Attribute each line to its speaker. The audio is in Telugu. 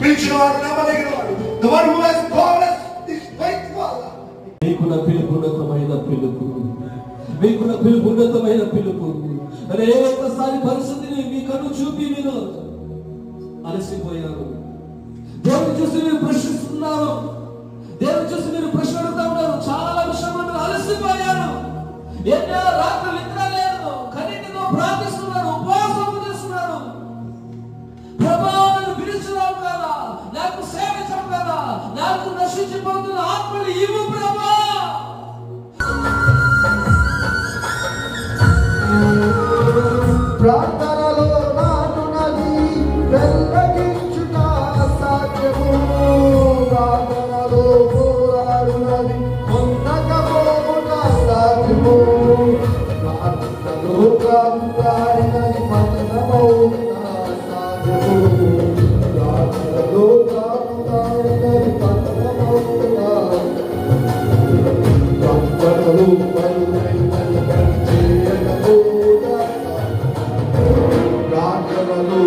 Speaker 1: పిలిచిన వాడు నమ్మదగిన వాడు. The one who has called us is faithful.
Speaker 2: మీకున్న పిలుపు ఉన్నతమైన పిలుపు, మీకున్న పిలుపు ఉన్నతమైన పిలుపు. అనేకసారి పరిస్థితిని మీ కన్ను చూపి మీరు అలసిపోయారు. దేవుని చూసి మీరు ప్రశ్నిస్తున్నారు, దేవుని చూసి మీరు ప్రశ్న అడుగుతా ఉన్నారు. చాలా విషయంలో మీరు అలసిపోయారు. ఎన్నో రాత్రులు నిద్ర లేదు, కన్నీటితో ప్రార్థిస్తున్నారు, ఉపవాసం చేస్తున్నారు. ప్రభా నన్ను పిలిచినావు కదా, నాకు సేవించవు కదా, నాకు నశించిపోతున్న ఆత్మని ఇవ్వు ప్రభా.
Speaker 3: ప్రార్థనలో నాటునది వెల్లగించుట అసాధ్యము. ప్రార్థనలో పోరాడునది పొందకపోవుట అసాధ్యము. ప్రార్థనలో కాపుగాడినది పతనమవుట అసాధ్యము. ప్రార్థనలో కాపుగాడినది పతనమవుట ప్రార్థనలో పరులైనది చేయకపోవుట ప్రార్థనలు